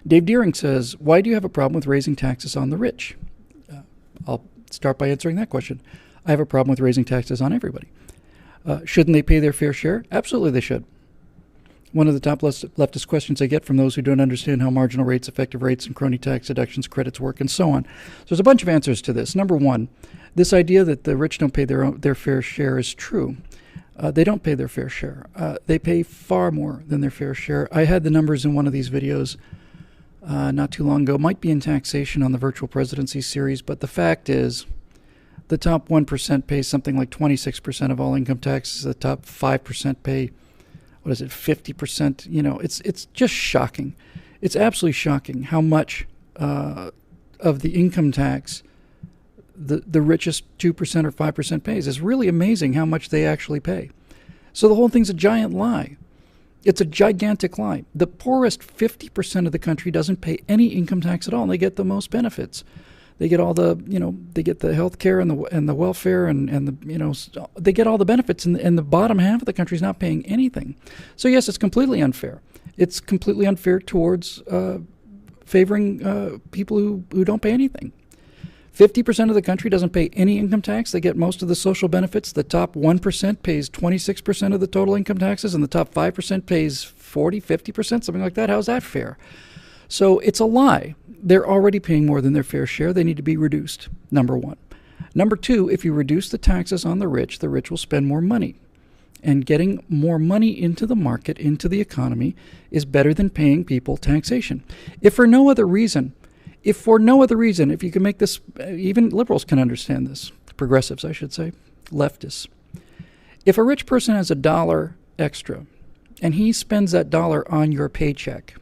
Dave Deering says, why do you have a problem with raising taxes on the rich? I'll start by answering that question. I have a problem with raising taxes on everybody. Shouldn't they pay their fair share? Absolutely they should. One of the top leftist questions I get from those who don't understand how marginal rates, effective rates, and crony tax deductions credits work, and so on. So there's a bunch of answers to this. Number one, this idea that the rich don't pay their fair share is true. They don't pay their fair share. They pay far more than their fair share. I had the numbers in one of these videos not too long ago. Might be in taxation on the Virtual Presidency series, but the fact is the top 1% pays something like 26% of all income taxes. The top 5% pay, 50%? You know, it's just shocking. It's absolutely shocking how much of the income tax the richest 2% or 5% pays. It's really amazing how much they actually pay. So the whole thing's a giant lie. It's a gigantic lie. The poorest 50% of the country doesn't pay any income tax at all, and they get the most benefits. They get all the, they get the health care and the welfare and the, they get all the benefits, and the bottom half of the country is not paying anything. So yes, it's completely unfair. It's completely unfair towards favoring people who don't pay anything. 50% of the country doesn't pay any income tax. They get most of the social benefits. The top 1% pays 26% of the total income taxes, and the top 5% pays 40, 50%, something like that. How's that fair? So it's a lie. They're already paying more than their fair share. They need to be reduced, number one. Number two, if you reduce the taxes on the rich will spend more money. And getting more money into the market, into the economy, is better than paying people taxation. If for no other reason, if you can make this, even liberals can understand this, progressives, I should say, leftists. If a rich person has $1 extra and he spends that dollar on your paycheck,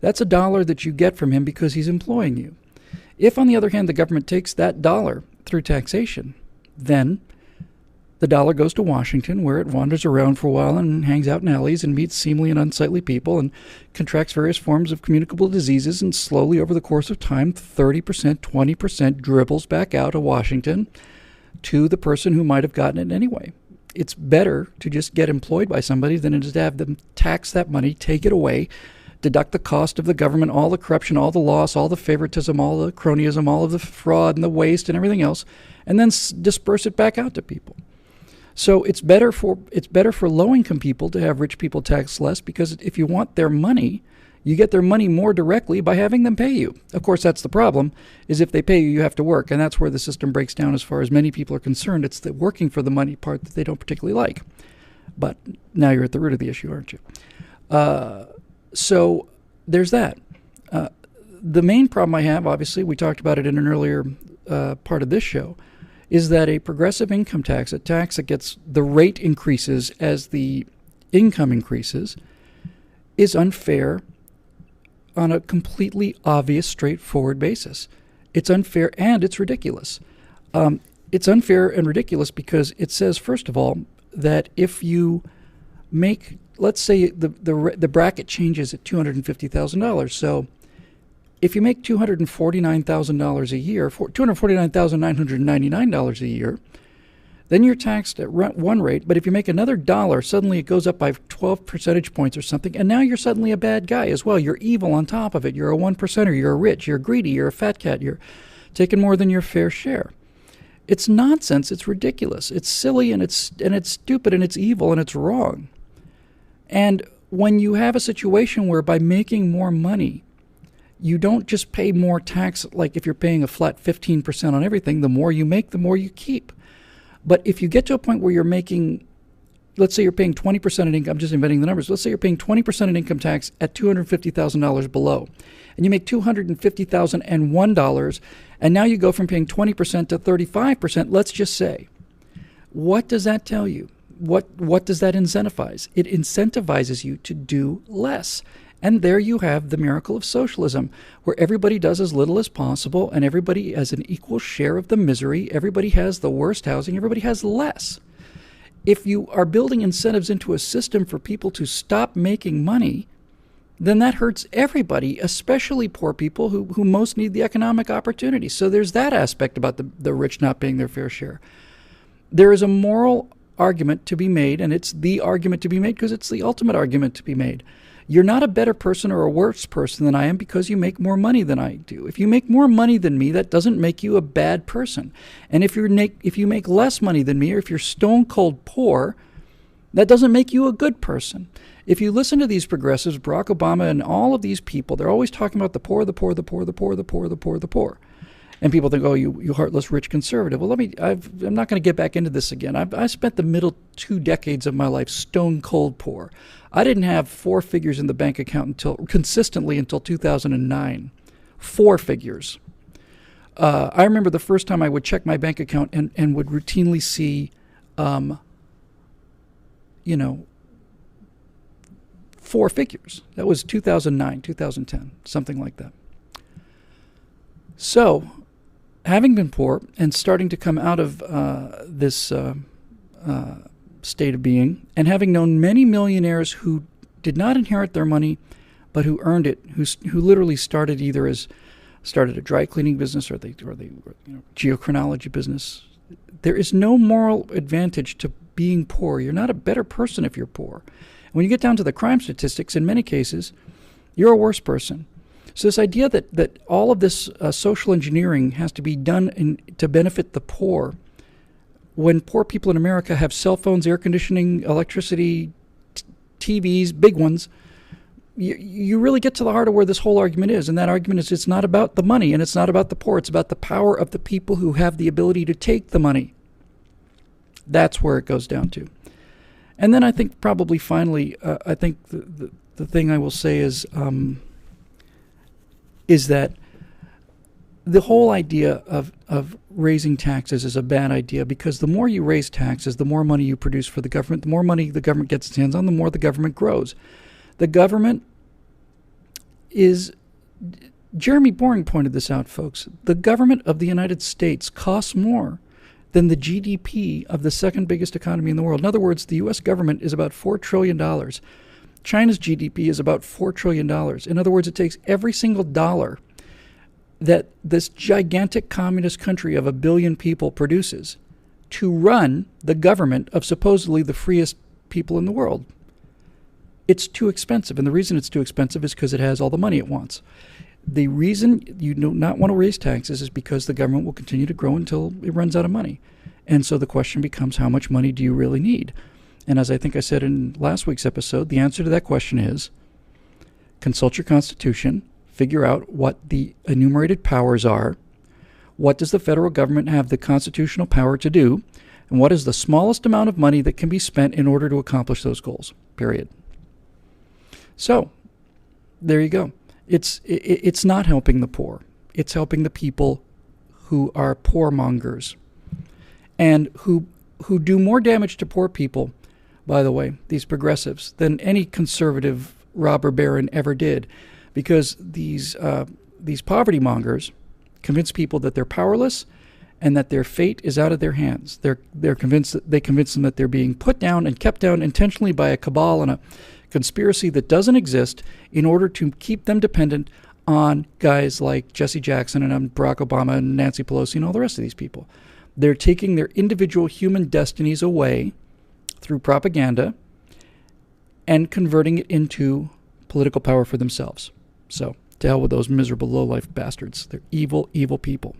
that's $1 that you get from him because he's employing you. If, on the other hand, the government takes that dollar through taxation, then the dollar goes to Washington, where it wanders around for a while and hangs out in alleys and meets seemly and unsightly people and contracts various forms of communicable diseases, and slowly over the course of time, 30%, 20% dribbles back out of Washington to the person who might have gotten it anyway. It's better to just get employed by somebody than it is to have them tax that money, take it away, deduct the cost of the government, all the corruption, all the loss, all the favoritism, all the cronyism, all of the fraud and the waste and everything else, and then disperse it back out to people. So it's better for low-income people to have rich people taxed less, because if you want their money, you get their money more directly by having them pay you. Of course, that's the problem, is if they pay you, you have to work, and that's where the system breaks down as far as many people are concerned. It's the working for the money part that they don't particularly like. But now you're at the root of the issue, aren't you? So there's that. The main problem I have, obviously, we talked about it in an earlier part of this show, is that a progressive income tax, a tax that gets the rate increases as the income increases, is unfair on a completely obvious, straightforward basis. It's unfair and it's ridiculous. It's unfair and ridiculous because it says, first of all, that if you make, let's say the bracket changes at $250,000. So if you make $249,000 a year, $249,999 a year, then you're taxed at one rate. But if you make another dollar, suddenly it goes up by 12 percentage points or something, and now you're suddenly a bad guy as well. You're evil on top of it. You're a 1%er. You're rich. You're greedy. You're a fat cat. You're taking more than your fair share. It's nonsense. It's ridiculous. It's silly, and it's stupid, and it's evil, and it's wrong. And when you have a situation where by making more money, you don't just pay more tax, like if you're paying a flat 15% on everything, the more you make, the more you keep. But if you get to a point where you're making, let's say you're paying 20% in income, I'm just inventing the numbers, let's say you're paying 20% in income tax at $250,000 below, and you make $250,001, and now you go from paying 20% to 35%, let's just say. What does that tell you? What does that incentivize? It incentivizes you to do less. And there you have the miracle of socialism, where everybody does as little as possible and everybody has an equal share of the misery. Everybody has the worst housing. Everybody has less. If you are building incentives into a system for people to stop making money, then that hurts everybody, especially poor people who most need the economic opportunity. So there's that aspect about the rich not paying their fair share. There is a moral argument to be made, and it's the argument to be made because it's the ultimate argument to be made. You're not a better person or a worse person than I am because you make more money than I do. If you make more money than me, that doesn't make you a bad person. And if you make less money than me, or if you're stone cold poor, that doesn't make you a good person. If you listen to these progressives, Barack Obama and all of these people, they're always talking about the poor, the poor, the poor, the poor, the poor, the poor, the poor. And people think, oh, you heartless rich conservative. Well, I'm not going to get back into this again. I spent the middle 2 decades of my life stone cold poor. I didn't have 4 figures in the bank account consistently until 2009. 4 figures. I remember the first time I would check my bank account and would routinely see, 4 figures. That was 2009, 2010, something like that. So, having been poor and starting to come out of this state of being, and having known many millionaires who did not inherit their money, but who earned it, who literally started a dry cleaning business or they geochronology business. There is no moral advantage to being poor. You're not a better person if you're poor. When you get down to the crime statistics, in many cases, you're a worse person. So this idea that all of this social engineering has to be done to benefit the poor, when poor people in America have cell phones, air conditioning, electricity, TVs, big ones, you really get to the heart of where this whole argument is. And that argument is it's not about the money and it's not about the poor. It's about the power of the people who have the ability to take the money. That's where it goes down to. And then I think probably finally, I think the thing I will say is that the whole idea of raising taxes is a bad idea, because the more you raise taxes, the more money you produce for the government, the more money the government gets its hands on, the more the government grows. The government is, Jeremy Boring pointed this out, folks, the government of the United States costs more than the GDP of the second biggest economy in the world. In other words, the U.S. government is about $4 trillion. China's GDP is about $4 trillion. In other words, it takes every single dollar that this gigantic communist country of 1 billion people produces to run the government of supposedly the freest people in the world. It's too expensive, and the reason it's too expensive is because it has all the money it wants. The reason you do not want to raise taxes is because the government will continue to grow until it runs out of money. And so the question becomes, how much money do you really need? And as I think I said in last week's episode, the answer to that question is consult your Constitution, figure out what the enumerated powers are, what does the federal government have the constitutional power to do, and what is the smallest amount of money that can be spent in order to accomplish those goals, period. So, there you go. It's not helping the poor. It's helping the people who are poormongers and who do more damage to poor people, by the way, these progressives, than any conservative robber baron ever did, because these poverty mongers convince people that they're powerless and that their fate is out of their hands. They convince them that they're being put down and kept down intentionally by a cabal and a conspiracy that doesn't exist in order to keep them dependent on guys like Jesse Jackson and Barack Obama and Nancy Pelosi and all the rest of these people. They're taking their individual human destinies away through propaganda and converting it into political power for themselves. So, to hell with those miserable lowlife bastards. They're evil, evil people.